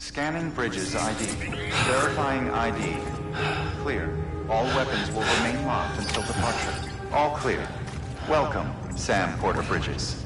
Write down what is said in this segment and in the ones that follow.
Scanning bridges ID. Verifying ID. Clear. All weapons will remain locked until departure. All clear. Welcome, Sam Porter Bridges.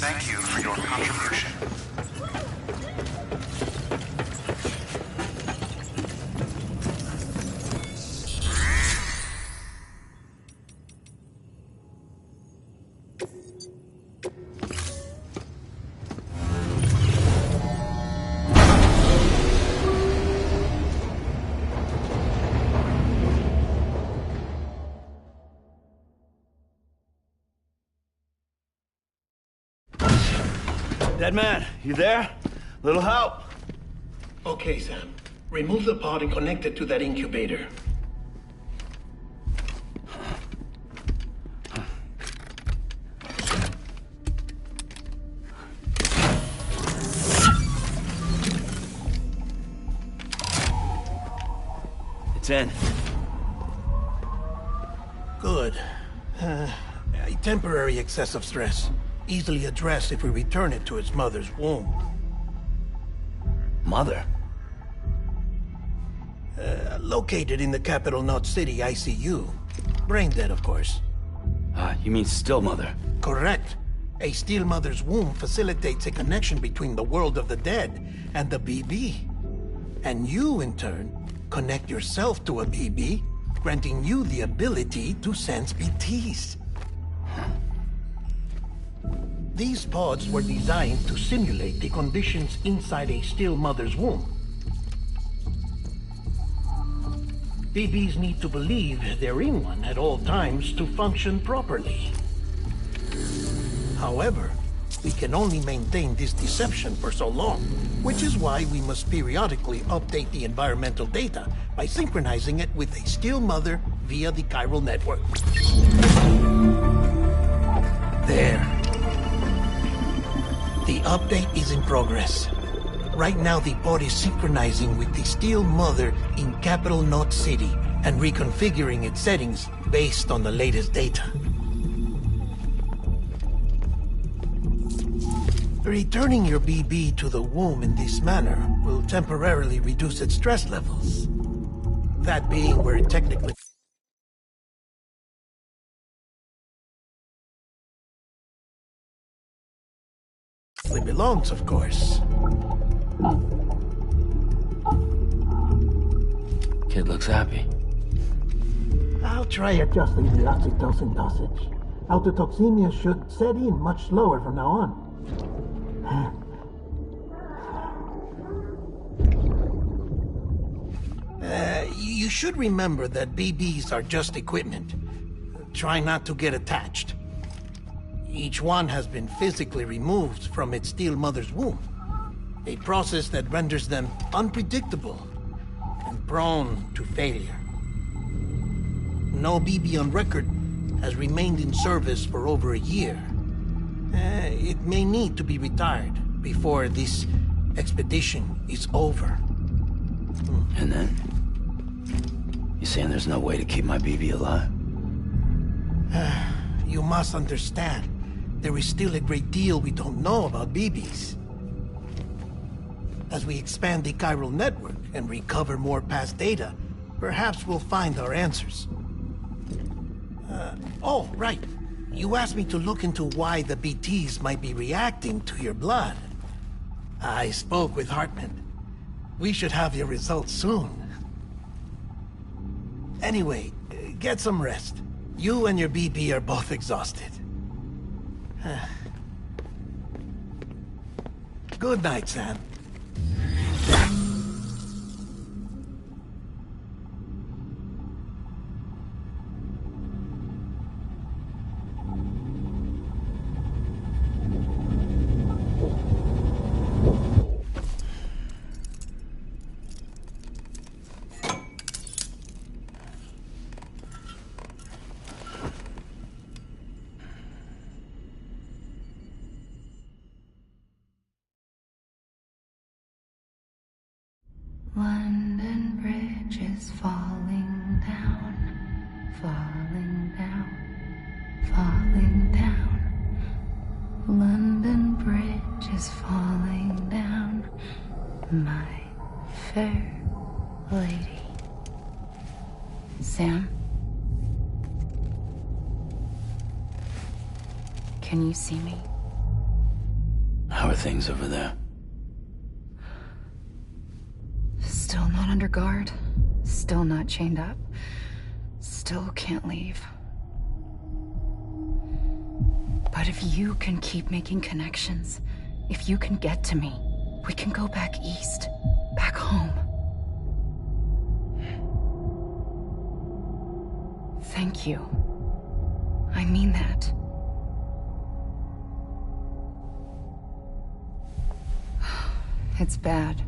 Thank you for your contribution. Dead man, you there? Little help? Okay, Sam. Remove the pod and connect it to that incubator. It's in. Good. A temporary excessive stress. Easily addressed if we return it to its mother's womb. Mother? Located in the capital Knot City ICU. Brain dead, of course. You mean still mother? Correct. A still mother's womb facilitates a connection between the world of the dead and the BB. And you, in turn, connect yourself to a BB, granting you the ability to sense BTs. These pods were designed to simulate the conditions inside a still mother's womb. BBs need to believe they're in one at all times to function properly. However, we can only maintain this deception for so long, which is why we must periodically update the environmental data by synchronizing it with a still mother via the chiral network. There. The update is in progress. Right now, the pod is synchronizing with the still mother in capital Knot City and reconfiguring its settings based on the latest data. Returning your BB to the womb in this manner will temporarily reduce its stress levels. That being where it technically rightfully belongs, of course. Kid looks happy. I'll try adjusting the oxytocin dosage. Autotoxemia should set in much slower from now on. You should remember that BBs are just equipment. Try not to get attached. Each one has been physically removed from its steel mother's womb. A process that renders them unpredictable and prone to failure. No BB on record has remained in service for over a year. It may need to be retired before this expedition is over. And then? You saying there's no way to keep my BB alive? You must understand, there is still a great deal we don't know about BBs. As we expand the chiral network and recover more past data, perhaps we'll find our answers. Oh, right. You asked me to look into why the BTs might be reacting to your blood. I spoke with Hartman. We should have your results soon. Anyway, get some rest. You and your BB are both exhausted. Good night, Sam. London Bridge is falling down, falling down, falling down. London Bridge is falling down, my fair lady. Sam? Can you see me? How are things over there? Still not under guard, still not chained up, still can't leave. But if you can keep making connections, if you can get to me, we can go back east, back home. Thank you. I mean that. It's bad.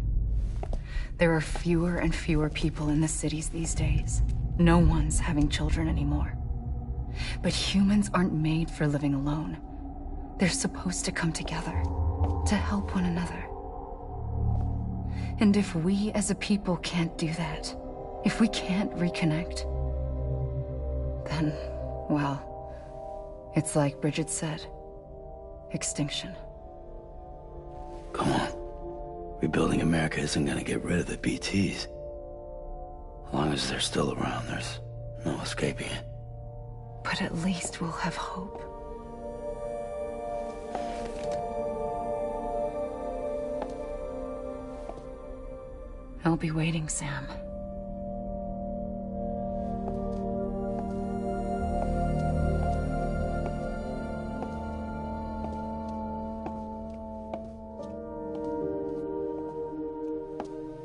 There are fewer and fewer people in the cities these days. No one's having children anymore. But humans aren't made for living alone. They're supposed to come together, to help one another. And if we as a people can't do that, if we can't reconnect, then, well, it's like Bridget said, extinction. Come on. Rebuilding America isn't gonna get rid of the BTs. As long as they're still around, there's no escaping it. But at least we'll have hope. I'll be waiting, Sam.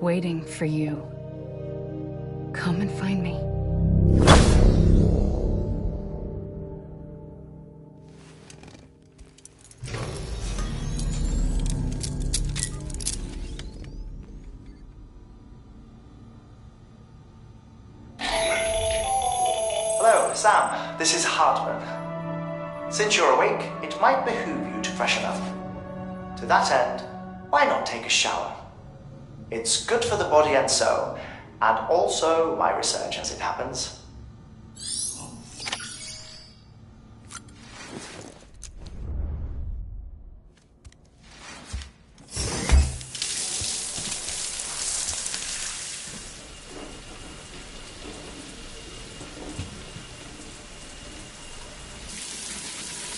Waiting for you. Come and find me. Hello, Sam. This is Hartman. Since you're awake, it might behoove you to freshen up. To that end, why not take a shower? It's good for the body and soul, and also my research as it happens.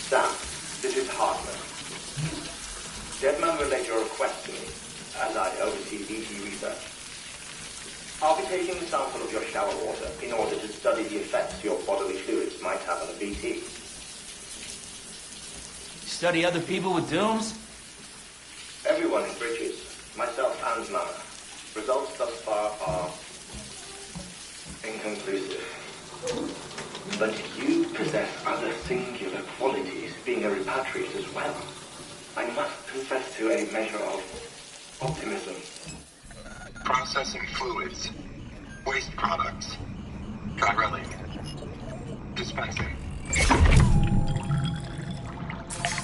Sam, this is Hartman. Get taking a sample of your shower water in order to study the effects your bodily fluids might have on a BT. Study other people with dooms? Everyone in Bridges, myself and Mana. Results thus far are inconclusive. But you possess other singular qualities, being a repatriate as well. I must confess to a measure of optimism. Processing fluids. Waste products. Drilling. Dispensing.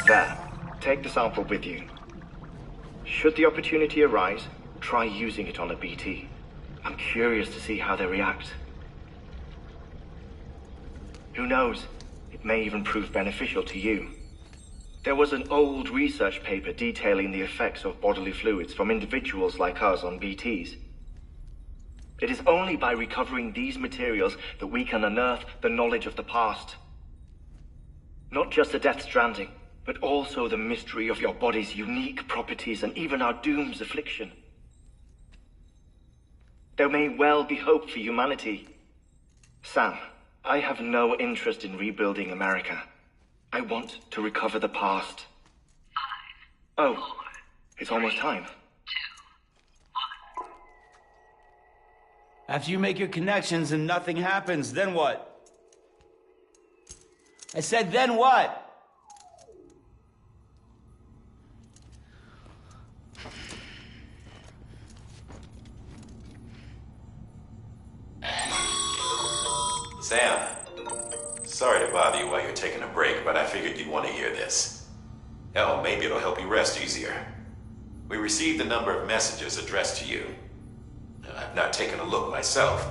There. Take the sample with you. Should the opportunity arise, try using it on a BT. I'm curious to see how they react. Who knows? It may even prove beneficial to you. There was an old research paper detailing the effects of bodily fluids from individuals like us on BTs. It is only by recovering these materials that we can unearth the knowledge of the past. Not just the Death Stranding, but also the mystery of your body's unique properties and even our doom's affliction. There may well be hope for humanity. Sam, I have no interest in rebuilding America. I want to recover the past. 5, 4, it's almost time. 2, 1. After you make your connections and nothing happens, then what? I said, then what? Sam, sorry to bother you while you're taking a break, but I figured you'd want to hear this. Hell, maybe it'll help you rest easier. We received a number of messages addressed to you. I've not taken a look myself,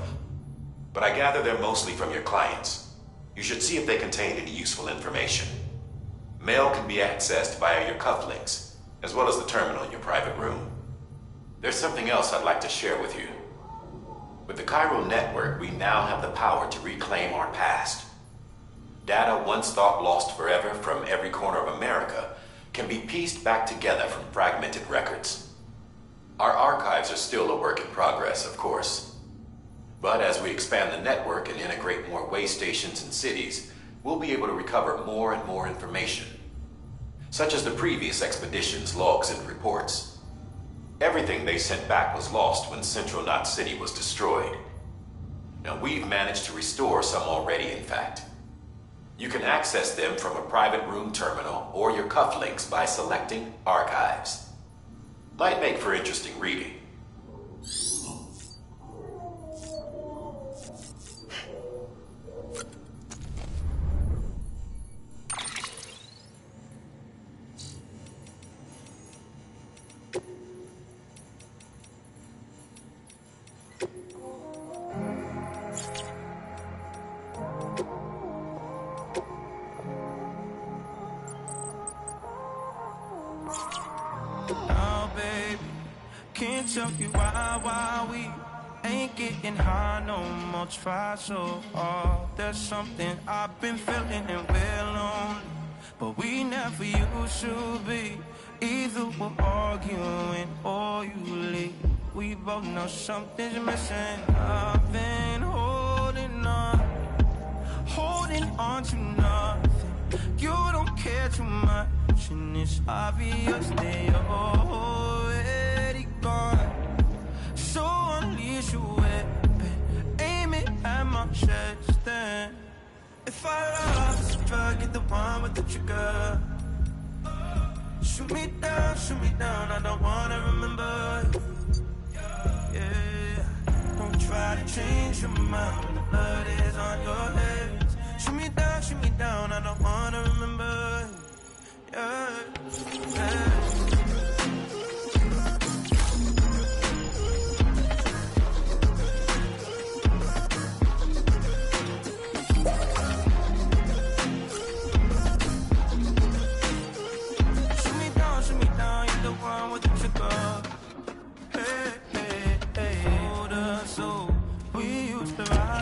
but I gather they're mostly from your clients. You should see if they contain any useful information. Mail can be accessed via your cufflinks, as well as the terminal in your private room. There's something else I'd like to share with you. With the Chiral Network, we now have the power to reclaim our past. Data once thought lost forever from every corner of America can be pieced back together from fragmented records. Our archives are still a work in progress, of course. But as we expand the network and integrate more way stations and cities, we'll be able to recover more and more information, such as the previous expedition's logs and reports. Everything they sent back was lost when Central Knot City was destroyed. Now, we've managed to restore some already, in fact. You can access them from a private room terminal or your cufflinks by selecting Archives. Might make for interesting reading. Can't tell you why we ain't getting high no more. Try so hard. There's something I've been feeling and we're lonely, but we never used to be. Either we're arguing or you leave. We both know something's missing. I've been holding on to nothing. You don't care too much, and it's obvious that you're already gone. So unleash your weapon, aim it at my chest, then if I lost, try to get the one with the trigger. Shoot me down, I don't wanna remember. Yeah, don't try to change your mind when the blood is on your hands. Shoot me down, I don't wanna remember. Yeah, yeah.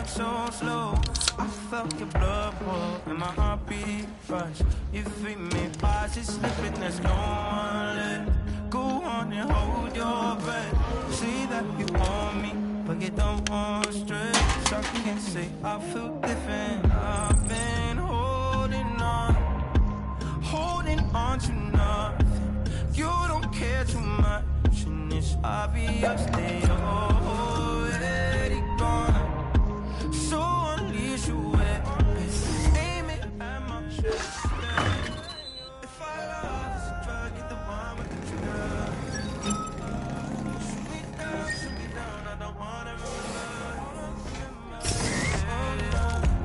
So slow, I felt your blood pour and my heartbeat rush. You feed me fast, it's slipping, there's no one left. Go on and hold your breath. See that you want me, but get the more stress. I can't say I feel different. I've been holding on to nothing. You don't care too much, and it's obvious that you're already gone. So unleash your weapons, aim it at my chest. If I lost a drug, get the one with the trigger. Shoot me down, I don't wanna remember.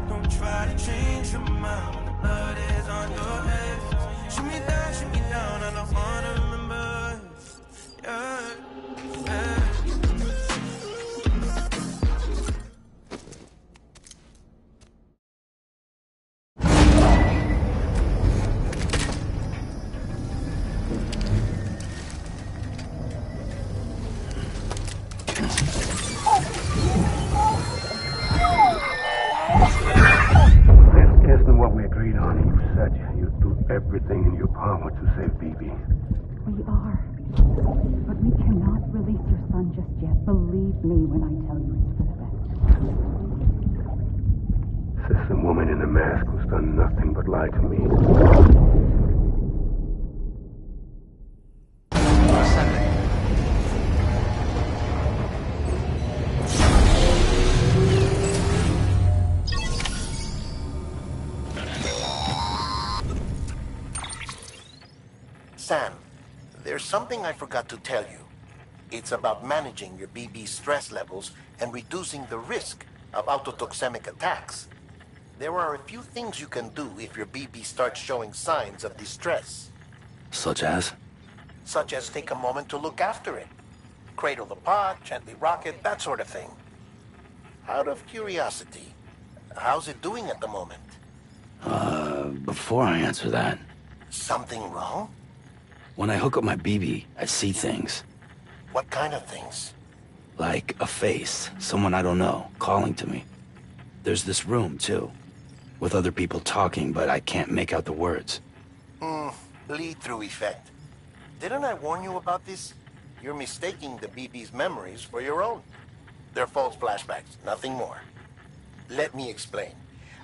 Don't try to change your mind when the blood is on your head. Shoot me down, I don't wanna remember. Yeah, yeah. Isn't what we agreed on. You said you'd do everything in your power to save BB. We are. But we cannot release your son just yet. Believe me when I tell you it's for the best. System woman in the mask who's done nothing but lie to me. Ascending. Sam, there's something I forgot to tell you. It's about managing your BB stress levels and reducing the risk of autotoxemic attacks. There are a few things you can do if your BB starts showing signs of distress. Such as? Such as take a moment to look after it. Cradle the pod, gently rock it, that sort of thing. Out of curiosity, how's it doing at the moment? Before I answer that, Something wrong? when I hook up my BB, I see things. What kind of things? Like a face, someone I don't know, calling to me. There's this room, too, with other people talking, but I can't make out the words. Lead-through effect. Didn't I warn you about this? You're mistaking the BB's memories for your own. They're false flashbacks, nothing more. Let me explain.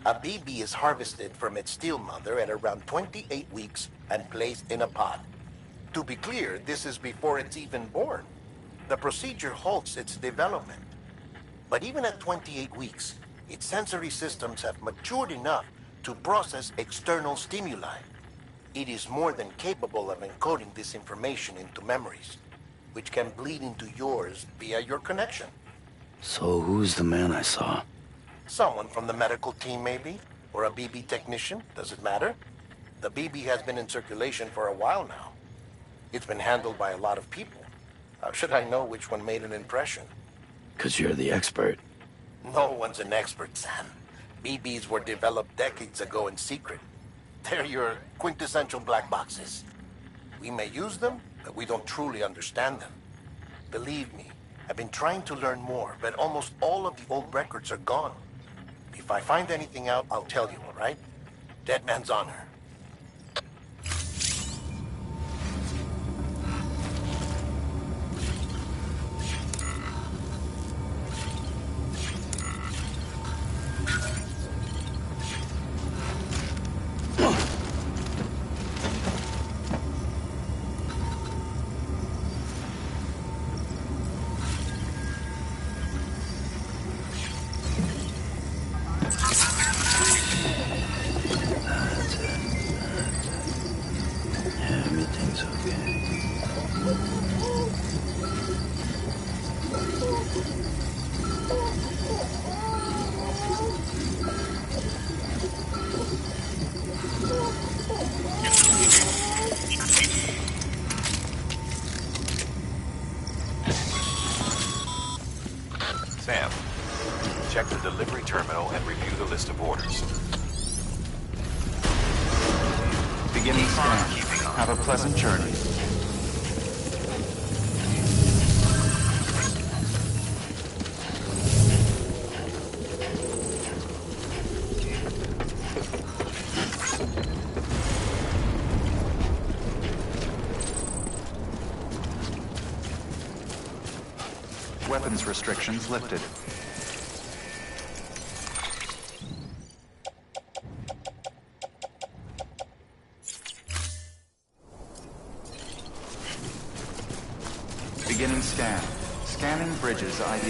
A BB is harvested from its steel mother at around 28 weeks and placed in a pod. To be clear, this is before it's even born. The procedure halts its development. But even at 28 weeks, its sensory systems have matured enough to process external stimuli. It is more than capable of encoding this information into memories, which can bleed into yours via your connection. So who's the man I saw? Someone from the medical team, maybe? Or a BB technician? Does it matter? The BB has been in circulation for a while now. It's been handled by a lot of people. How should I know which one made an impression? 'Cause you're the expert. No one's an expert, Sam. BBs were developed decades ago in secret. They're your quintessential black boxes. We may use them, but we don't truly understand them. Believe me, I've been trying to learn more, but almost all of the old records are gone. If I find anything out, I'll tell you, all right? Dead man's honor. Everything's okay. Sam, check the delivery terminal and review the list of orders. Beginning scan. Have a pleasant journey. weapons restrictions lifted. Beginning scan. Scanning Bridges ID.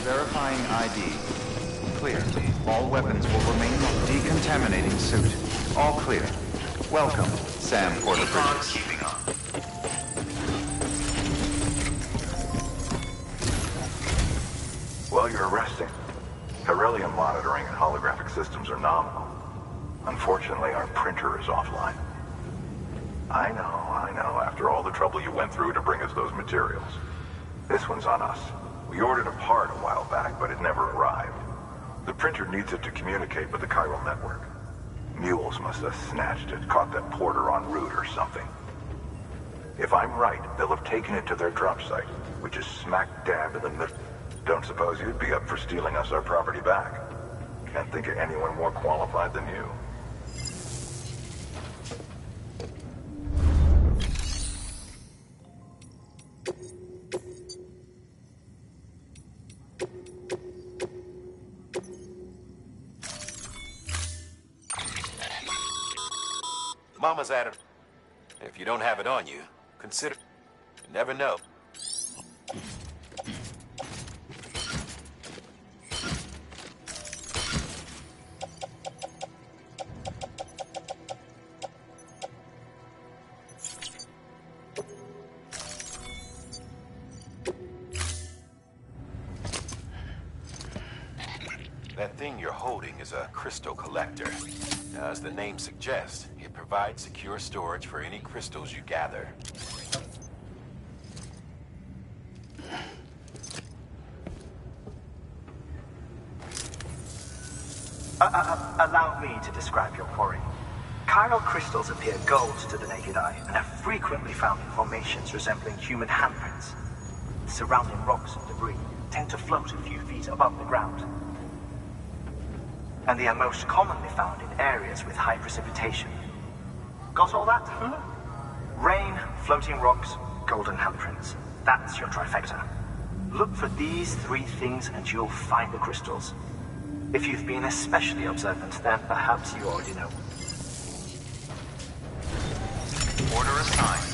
Verifying ID. Clear. All weapons will remain decontaminating suit. All clear. Welcome, Sam Porter Bridges. Keeping on. Well, you're arresting. Beryllium monitoring and holographic systems are nominal. Unfortunately, our printer is offline. I know. After all the trouble you went through to bring us those materials. This one's on us. We ordered a part a while back, but it never arrived. The printer needs it to communicate with the chiral network. Mules must have snatched it, caught that porter en route or something. If I'm right, they'll have taken it to their drop site, which is smack dab in the middle. Don't suppose you'd be up for stealing us our property back. Can't think of anyone more qualified than you. Mama's at it. If you don't have it on you, consider. You never know. That thing you're holding is a crystal collector. Now, as the name suggests, it provides secure storage for any crystals you gather. Allow me to describe your quarry. Chiral crystals appear gold to the naked eye and are frequently found in formations resembling human handprints. Surrounding rocks and debris tend to float a few feet above the ground. And they are most commonly found in areas with high precipitation. Got all that? Rain, floating rocks, golden handprints. That's your trifecta. Look for these three things and you'll find the crystals. If you've been especially observant, then perhaps you already know. Order assigned.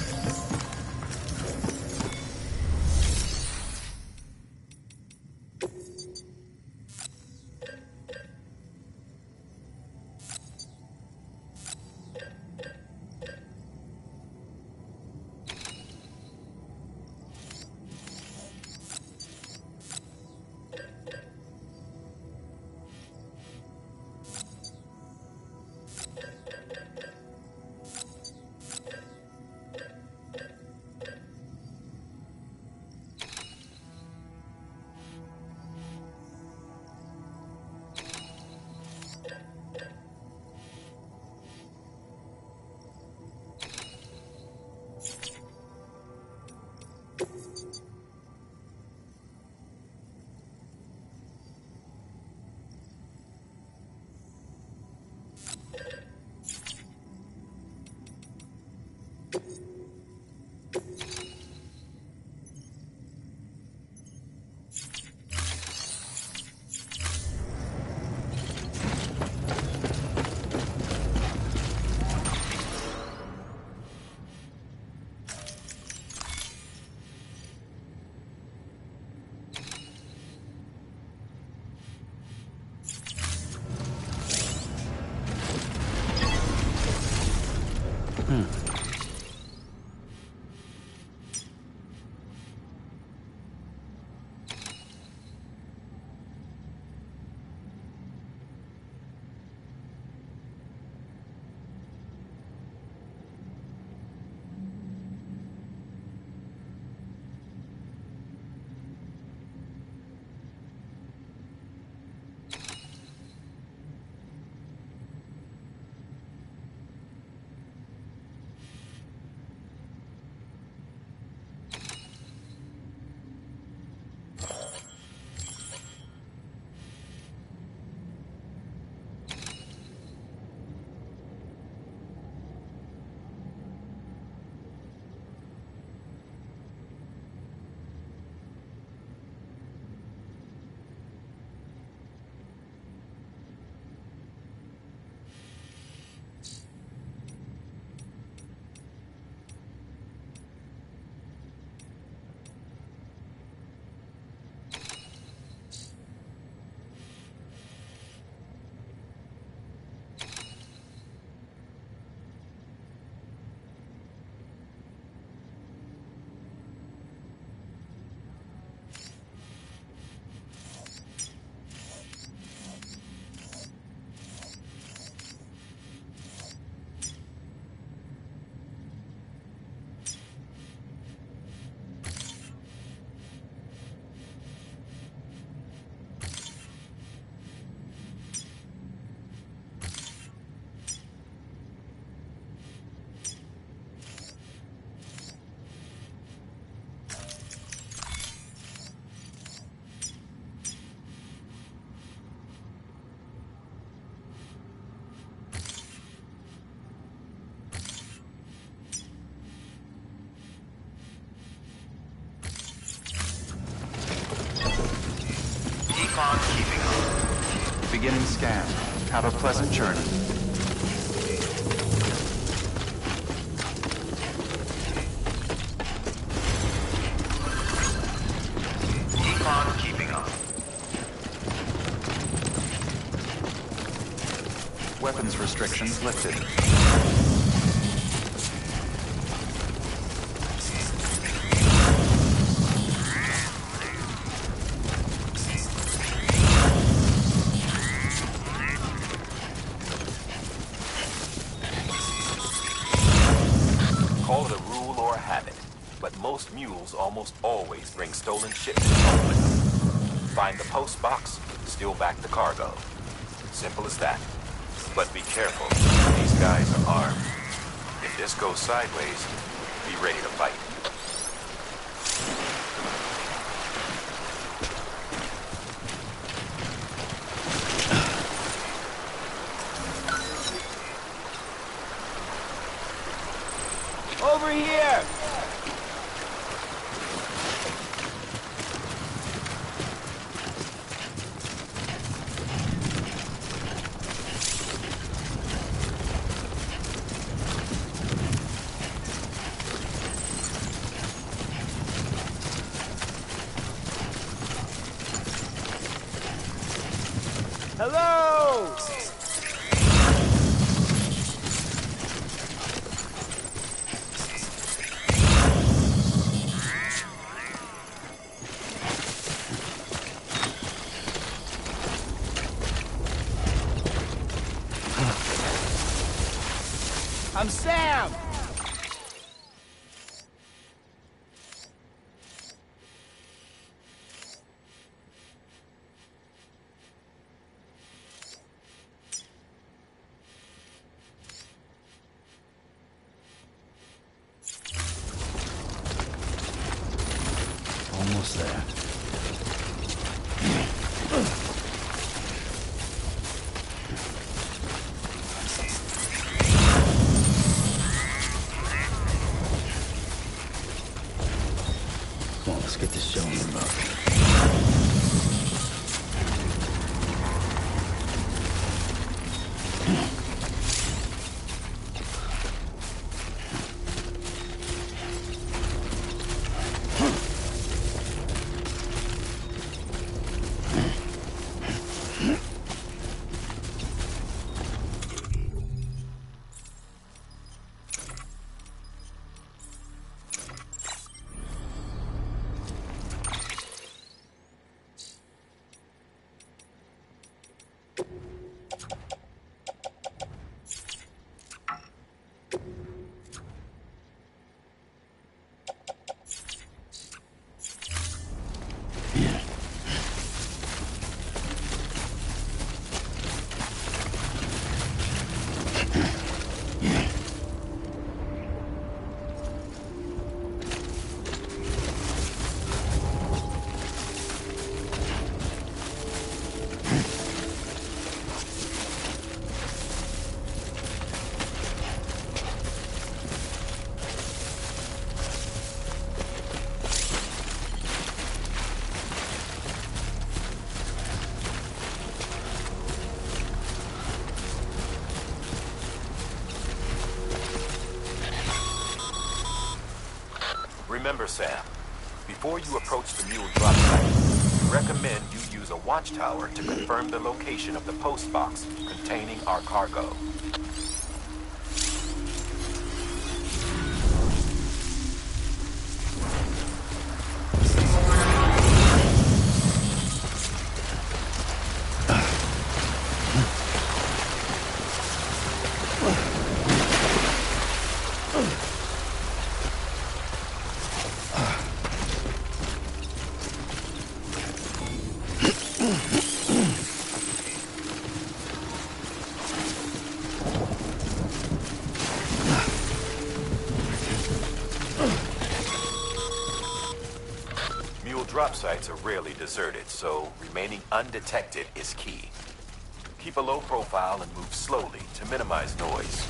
Beginning scan. Have a pleasant journey. Keep on keeping up. Weapons restrictions lifted. Call it a rule or a habit, but most mules almost always bring stolen shipments home with them. Find the post box, steal back the cargo. Simple as that. But be careful. These guys are armed. If this goes sideways, be ready to fight. Over here! Hello! I'm Sam! Almost there. Come on, let's get this show on the road. Remember, Sam, before you approach the mule drop site, we recommend you use a watchtower to confirm the location of the post box containing our cargo. Drop sites are rarely deserted, so remaining undetected is key. Keep a low profile and move slowly to minimize noise.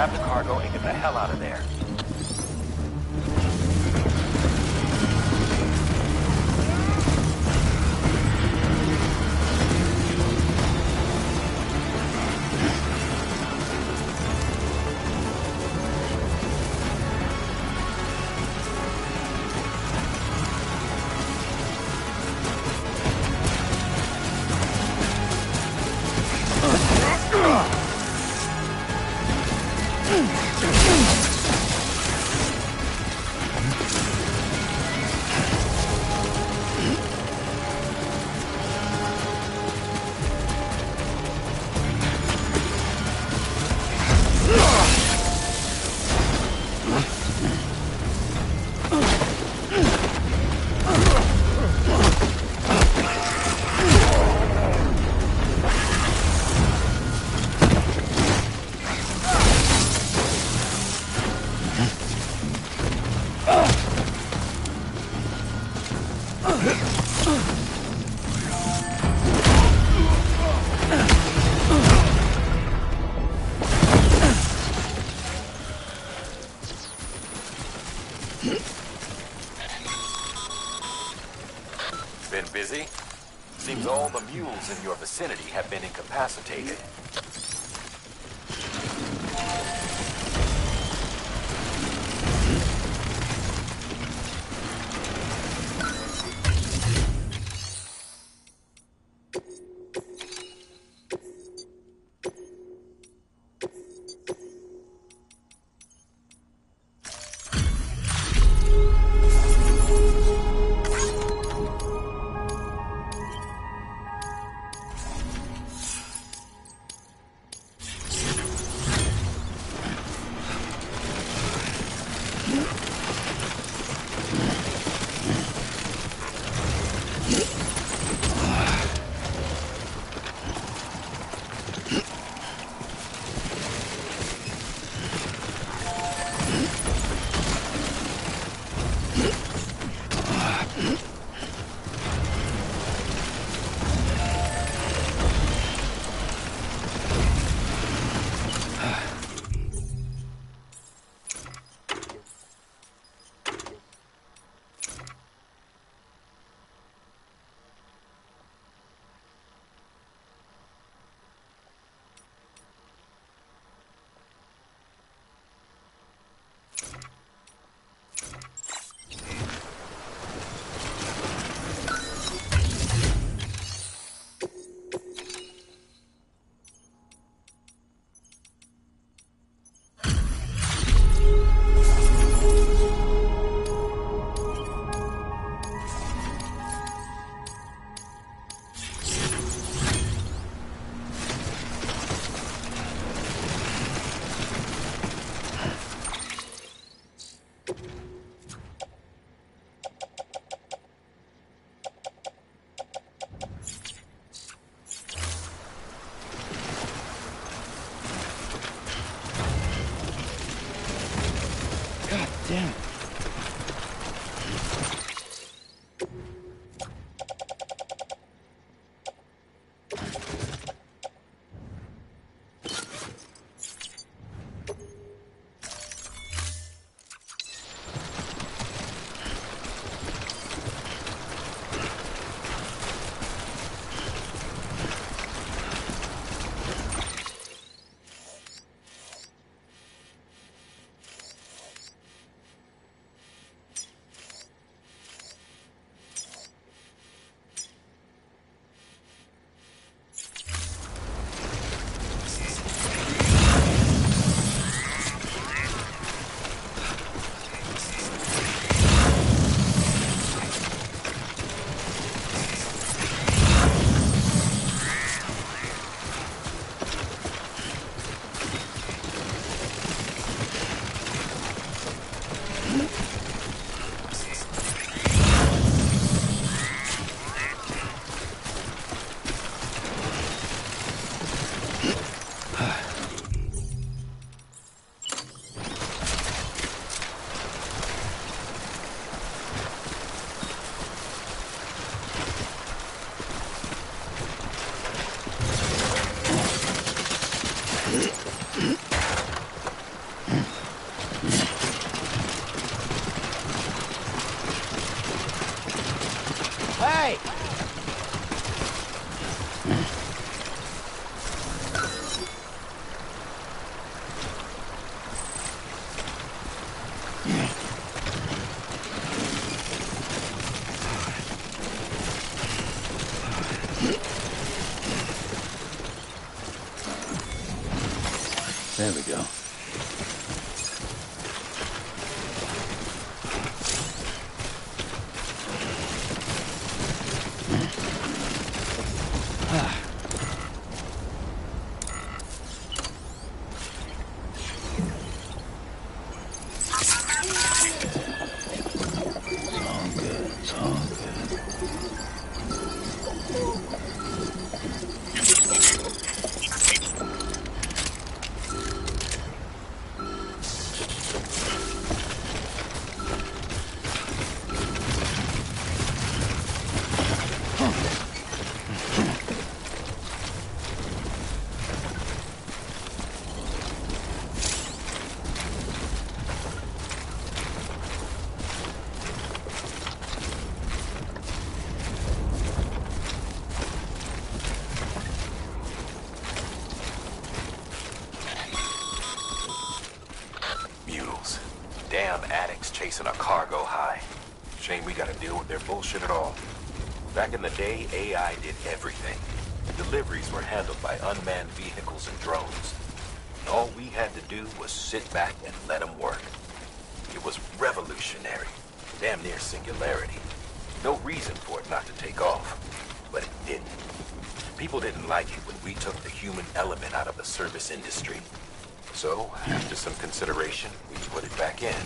grab the cargo and get the hell out of there. Been busy? Seems all the mules in your vicinity have been incapacitated. Damn it. There we go. Damn addicts chasing a cargo high. Shame we gotta deal with their bullshit at all. Back in the day, AI did everything. Deliveries were handled by unmanned vehicles and drones. All we had to do was sit back and let them work. It was revolutionary. Damn near singularity. No reason for it not to take off. But it didn't. People didn't like it when we took the human element out of the service industry. So, after some consideration, we put it back in.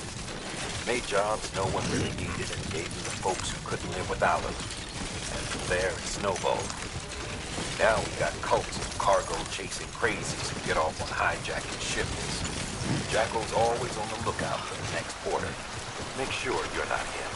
Made jobs no one really needed and gave them to folks who couldn't live without them. And from there, it snowballed. Now we got cults of cargo-chasing crazies who get off on hijacking shipments. Jackal's always on the lookout for the next order. Make sure you're not him.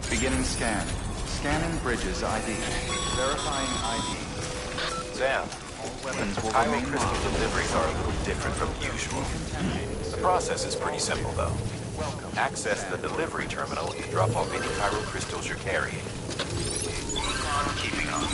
Beginning scan. Scanning bridges ID. Verifying ID. Sam, All weapons will Pyro remain crystal locked. deliveries are a little different from usual. The process is pretty simple, though. Access the delivery terminal and drop off any pyro crystals you're carrying. Keeping on.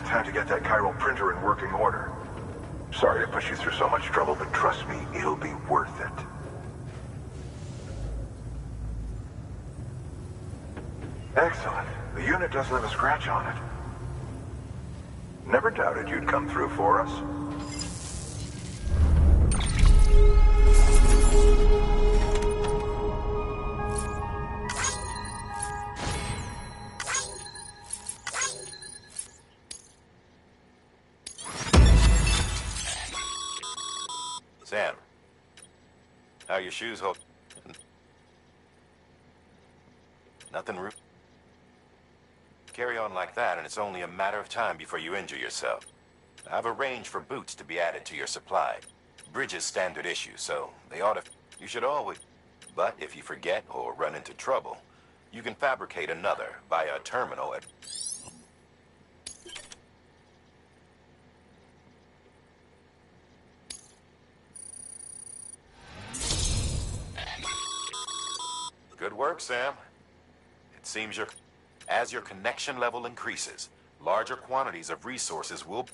Time to get that chiral printer in working order. Sorry to push you through so much trouble, but trust me, it'll be worth it. Excellent. The unit doesn't have a scratch on it. Never doubted you'd come through for us. Sam, how your shoes hold? Nothing root. Carry on like that, and it's only a matter of time before you injure yourself. I've arranged for boots to be added to your supply. Bridges standard issue, so they ought to. You should always. But if you forget or run into trouble, you can fabricate another via a terminal at. Good work, Sam. It seems as your connection level increases, larger quantities of resources will...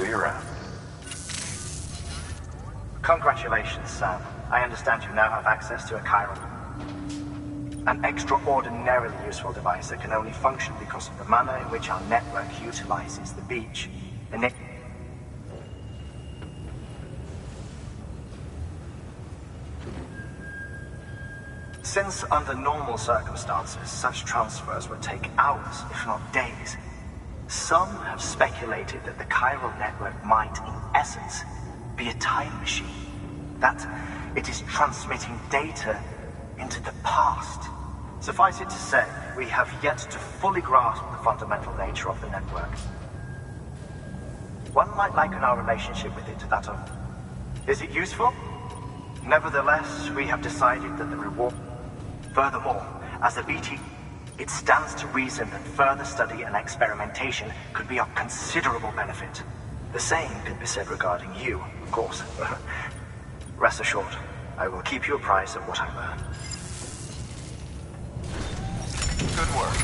See you around. Congratulations, Sam. I understand you now have access to a chiral. An extraordinarily useful device that can only function because of the manner in which our network utilizes the beach. And it... Since under normal circumstances, such transfers would take hours, if not days, some have speculated that the chiral network might, in essence, be a time machine. That it is transmitting data into the past. Suffice it to say, we have yet to fully grasp the fundamental nature of the network. One might liken our relationship with it to that of... Is it useful? Nevertheless, we have decided that the reward... Furthermore, as a BT, it stands to reason that further study and experimentation could be of considerable benefit. The same could be said regarding you, of course. Rest assured, I will keep you apprised of what I learn. Good work.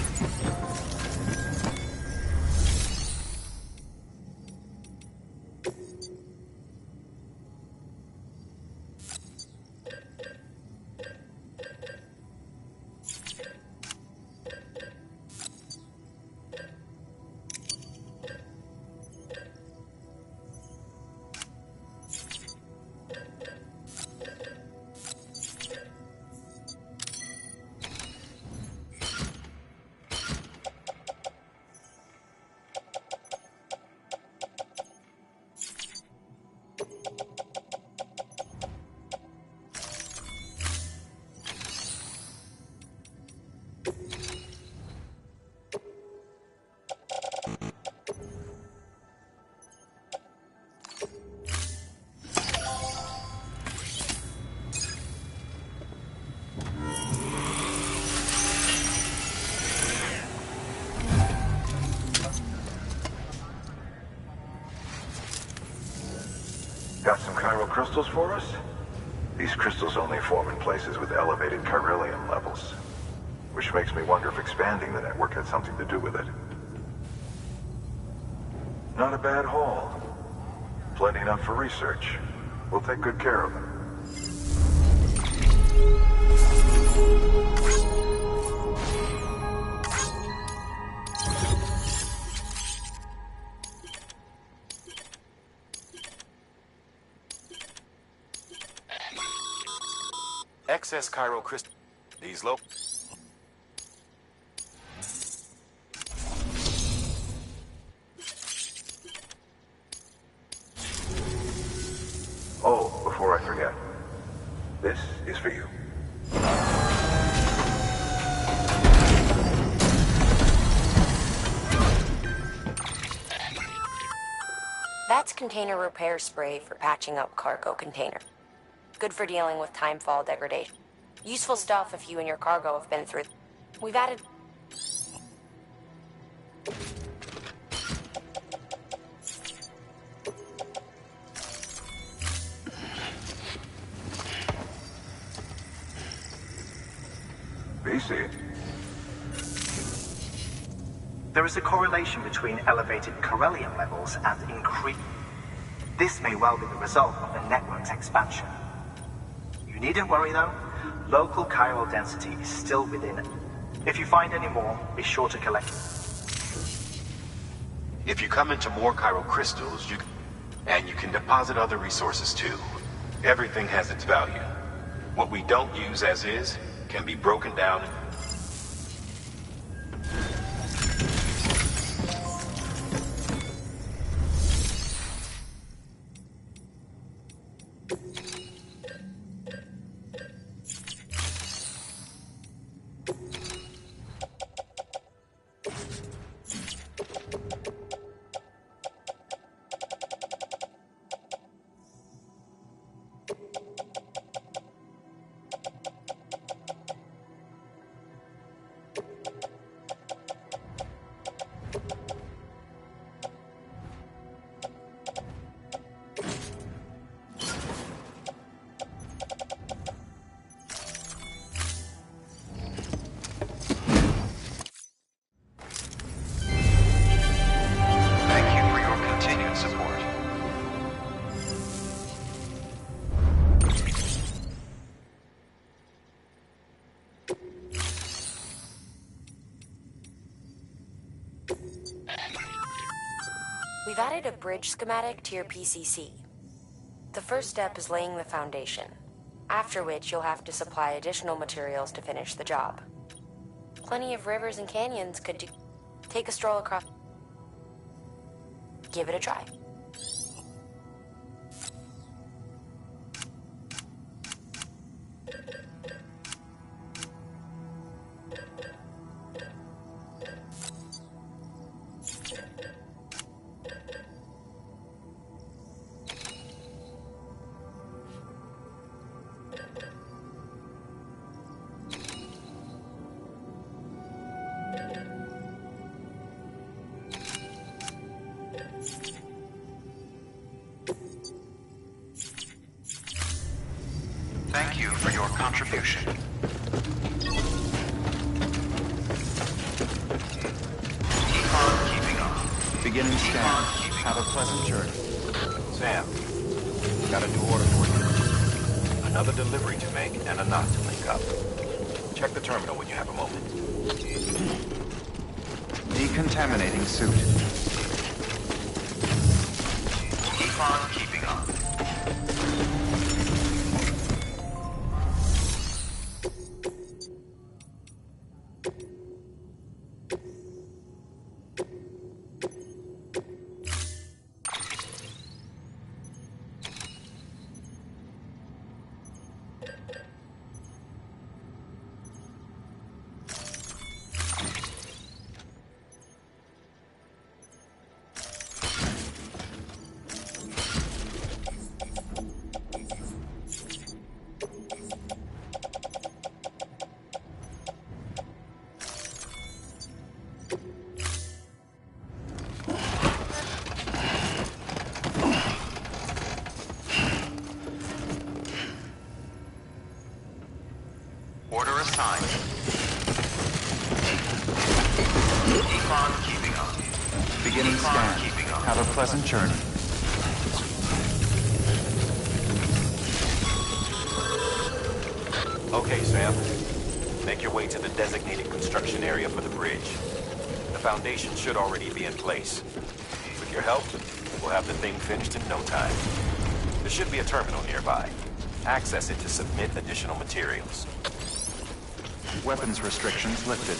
Got some chiral crystals for us? These crystals only form in places with elevated chiralium levels, which makes me wonder if expanding the network had something to do with it. Not a bad haul. Plenty enough for research. We'll take good care of them. Excess chiral crystal. These low. Oh, before I forget, this is for you. That's container repair spray for patching up cargo container. Good for dealing with timefall degradation. Useful stuff if you and your cargo have been through. We've added... BC. There is a correlation between elevated chiralium levels and increase. This may well be the result of the network's expansion. You needn't worry though. Local chiral density is still within it. If you find any more, be sure to collect them. If you come into more chiral crystals, you can deposit other resources too. Everything has its value. What we don't use as is can be broken down. We've added a bridge schematic to your PCC. The first step is laying the foundation, after which you'll have to supply additional materials to finish the job. Plenty of rivers and canyons could do. Take a stroll across. Give it a try. Thank you for your contribution. Keep on keeping on. Beginning scan. Have a pleasant journey. Sam, got a new order for you. Another delivery to make and a knot to link up. Check the terminal when you have a moment. Decontaminating suit. Keep on keeping on. Order assigned. Keep on keeping on. Beginning scan. Have a pleasant journey. Okay, Sam. Make your way to the designated construction area for the bridge. The foundation should already be in place. With your help, we'll have the thing finished in no time. There should be a terminal nearby. Access it to submit additional materials. Weapons restrictions lifted.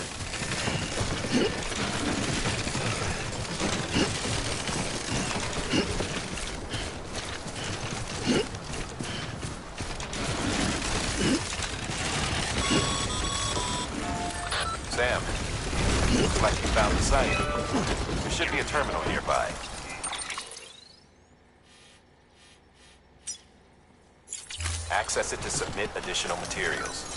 Sam, looks like you found the site. There should be a terminal nearby. Access it to submit additional materials.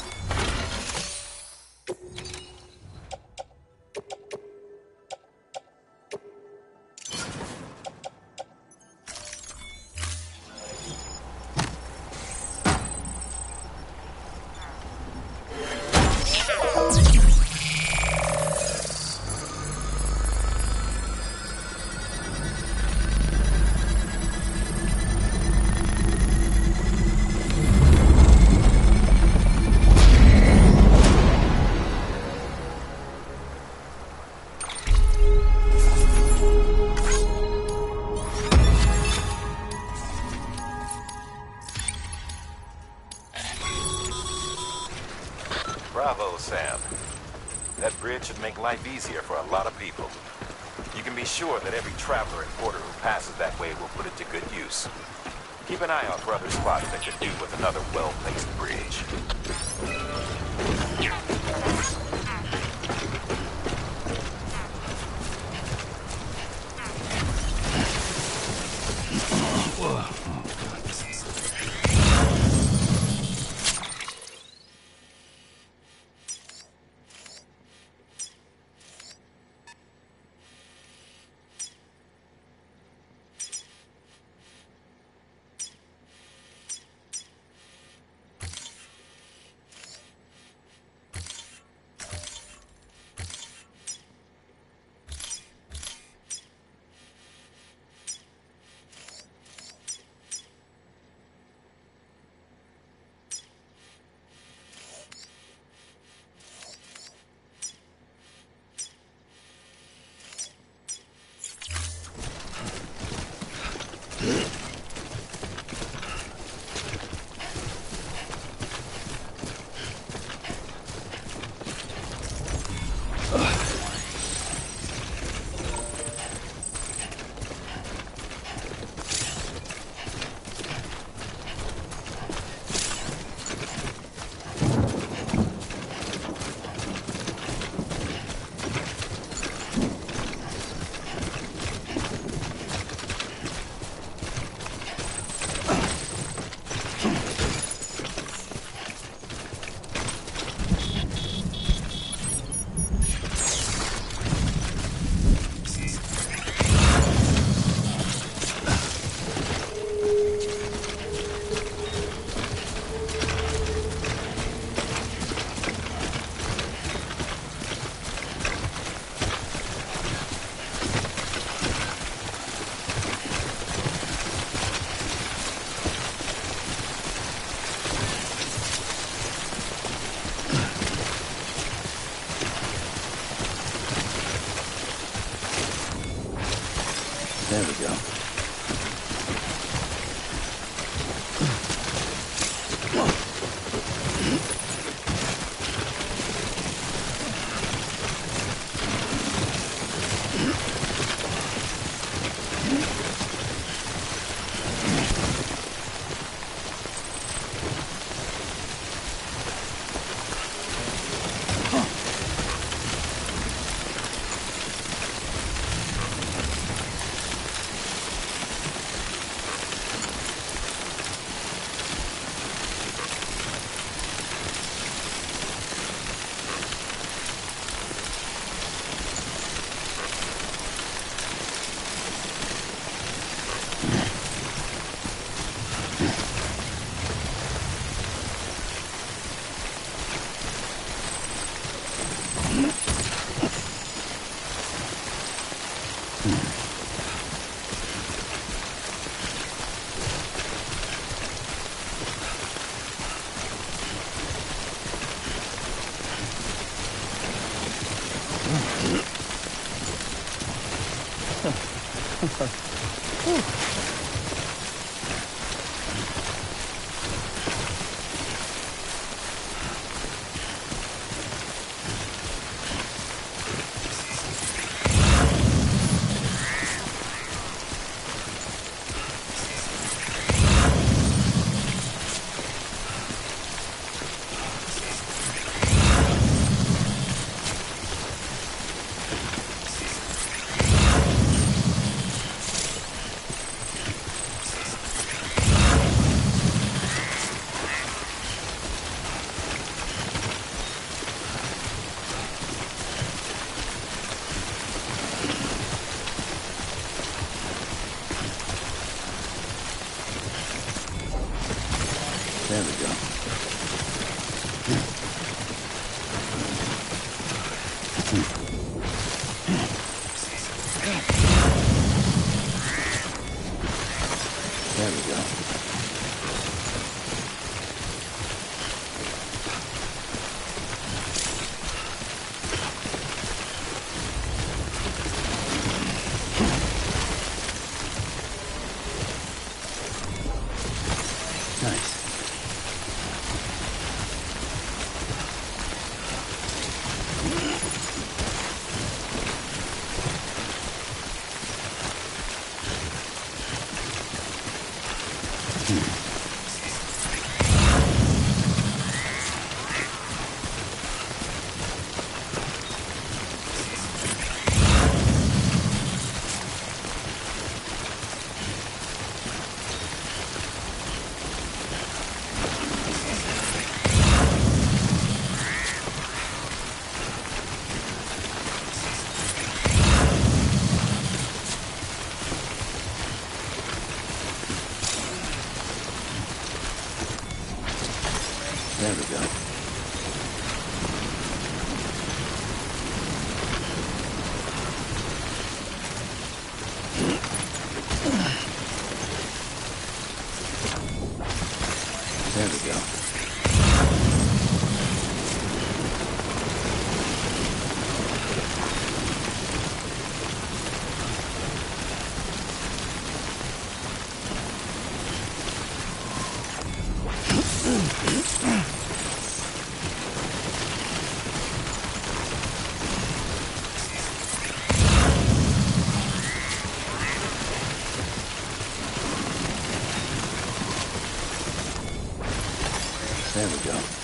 Bravo, Sam. That bridge should make life easier for a lot of people. You can be sure that every traveler and porter who passes that way will put it to good use. Keep an eye out for other spots that could do with another well-placed bridge. There we go. There we go. There we go. Nice. There we go. There we go. There we go.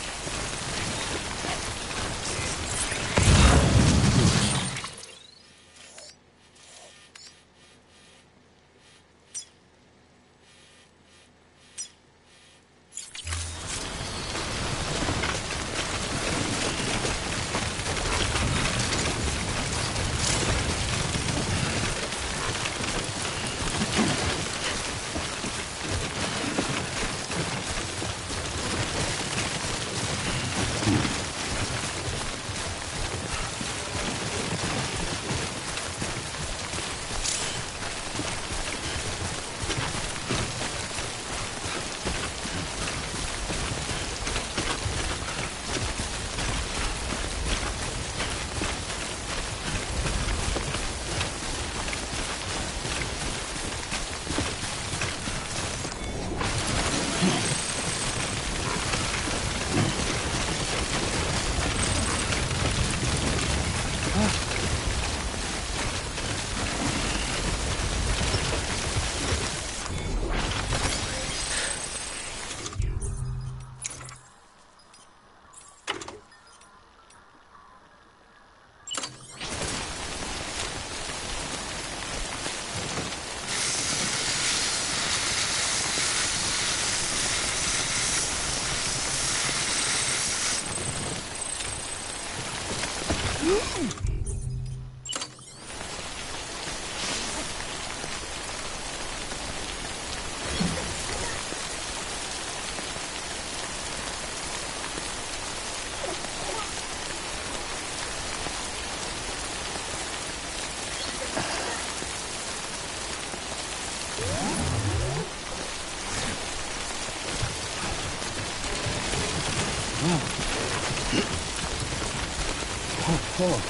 Oh.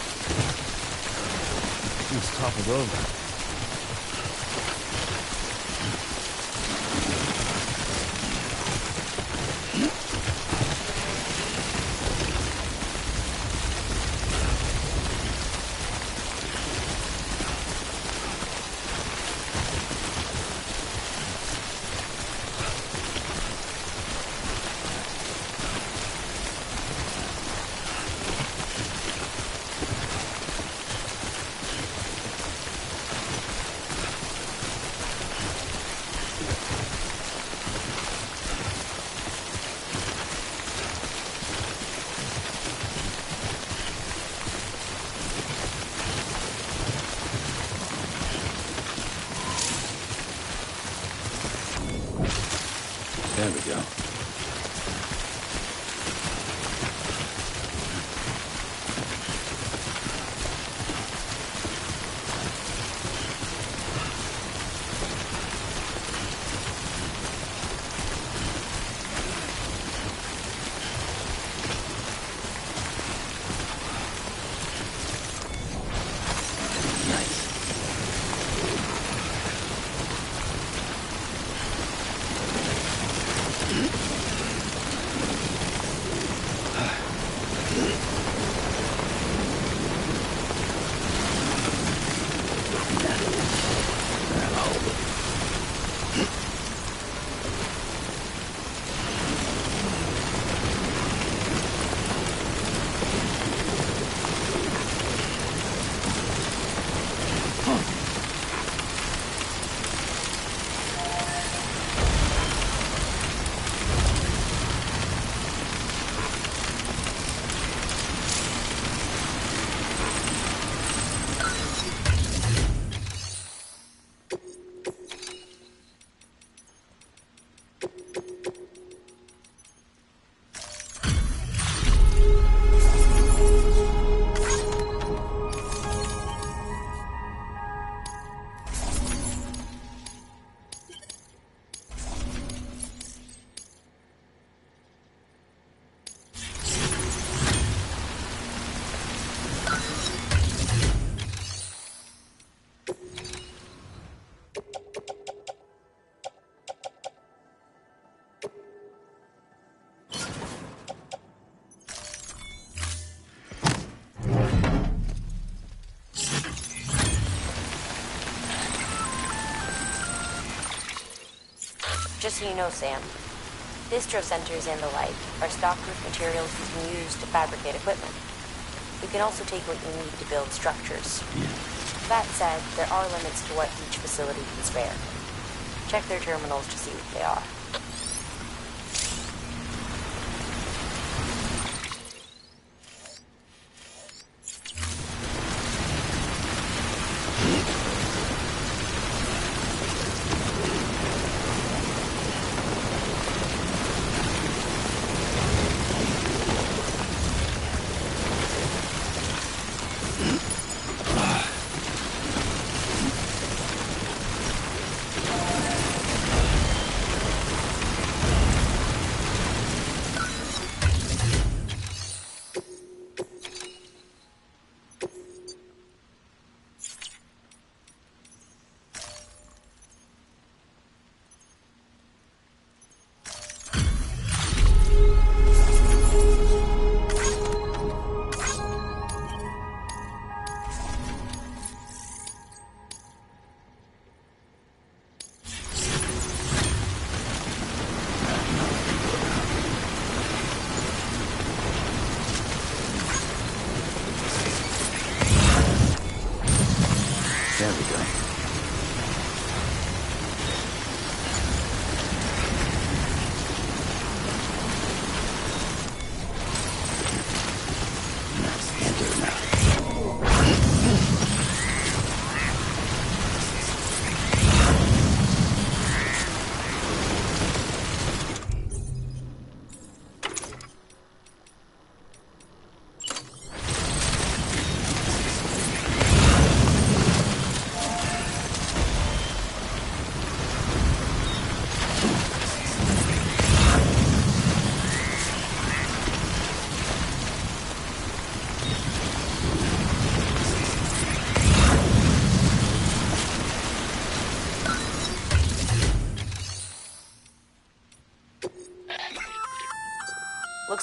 It's toppled over. There we go. Just so you know, Sam, distro centers and the like are stocked with materials you can use to fabricate equipment. You can also take what you need to build structures. That said, there are limits to what each facility can spare. Check their terminals to see what they are.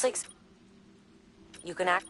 looks like you can act.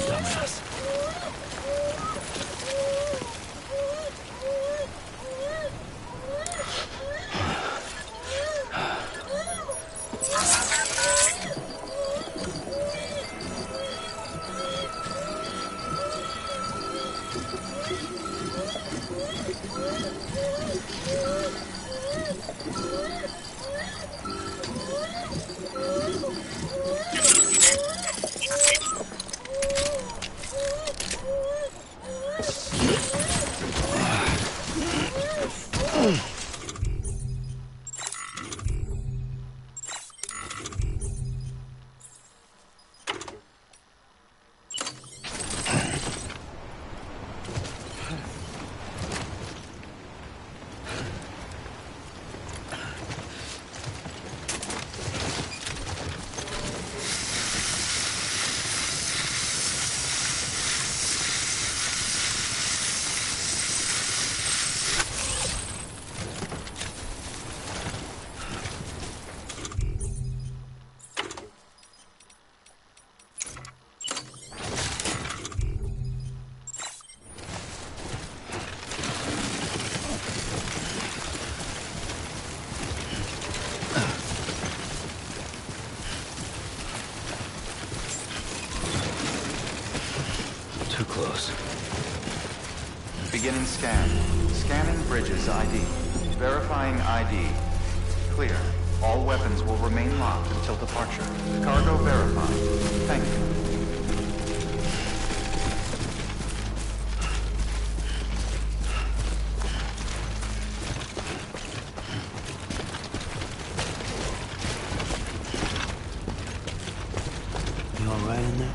Dumbass. Too close. Beginning scan. Scanning bridges ID. Verifying ID. Clear. All weapons will remain locked until departure. Cargo verified. Thank you. You all right in there?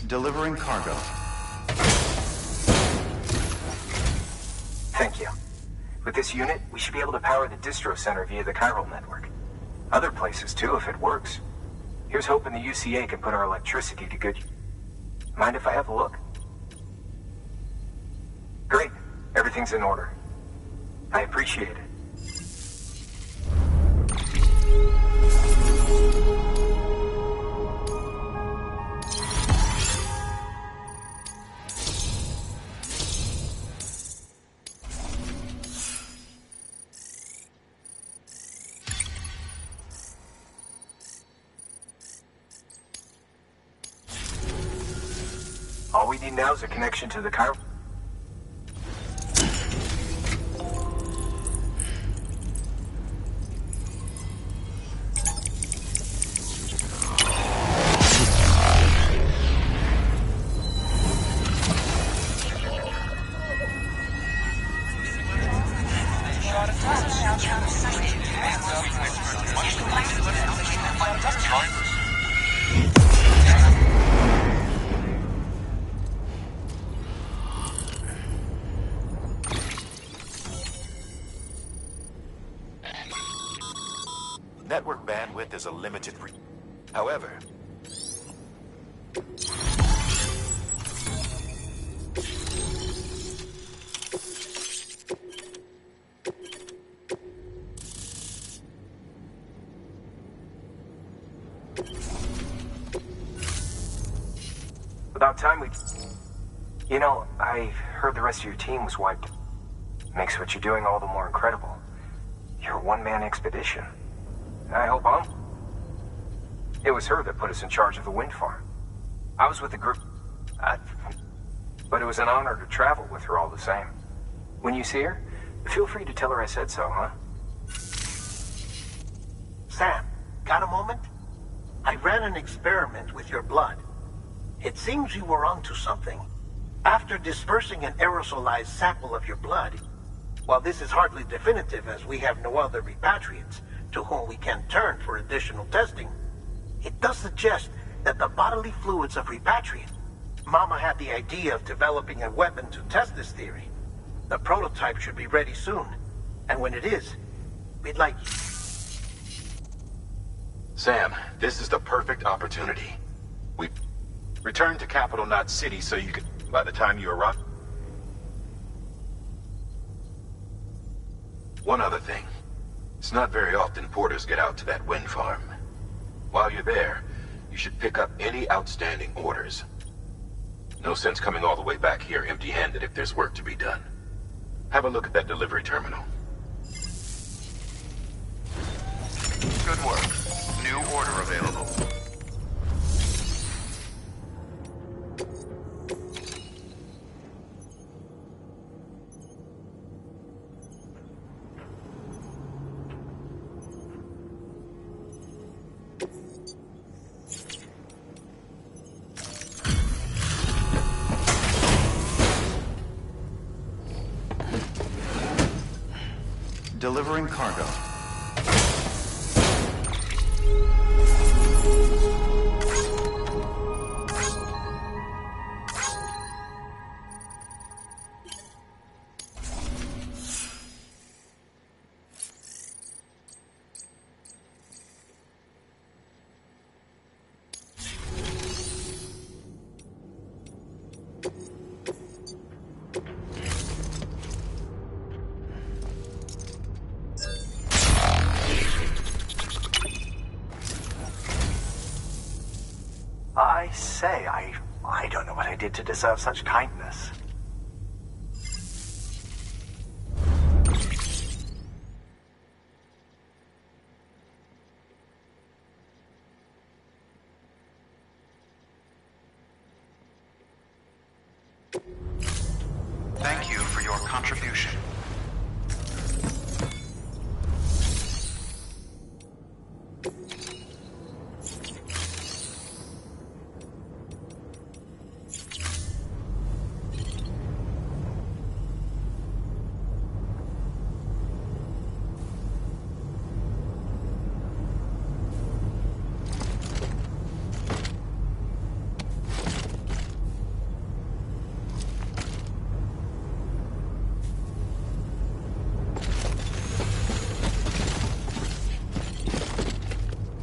Delivering cargo. Thank you. With this unit, we should be able to power the distro center via the chiral network. Other places too, if it works. Here's hoping the UCA can put our electricity to good. Mind if I have a look? Great. Everything's in order. I appreciate it. All we need now is a connection to the chiral. Network bandwidth is a limited However, about time we... You know, I heard the rest of your team was wiped. Makes what you're doing all the more incredible. You're a one-man expedition. I hope I'm... It was her that put us in charge of the wind farm. I was with the group... But it was an honor to travel with her all the same. When you see her, feel free to tell her I said so, huh? Sam, got a moment? I ran an experiment with your blood. It seems you were onto something. After dispersing an aerosolized sample of your blood, while this is hardly definitive as we have no other repatriates to whom we can turn for additional testing, it does suggest that the bodily fluids of repatriate. Mama had the idea of developing a weapon to test this theory. The prototype should be ready soon, and when it is, we'd like... Sam, this is the perfect opportunity. We return to Capital Knot City so you can... By the time you arrive... One other thing. It's not very often porters get out to that wind farm. While you're there, you should pick up any outstanding orders. No sense coming all the way back here empty-handed if there's work to be done. Have a look at that delivery terminal. Good work. New order available. Delivering cargo. I say, I don't know what I did to deserve such kindness. Thank you for your contribution.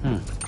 Hmm.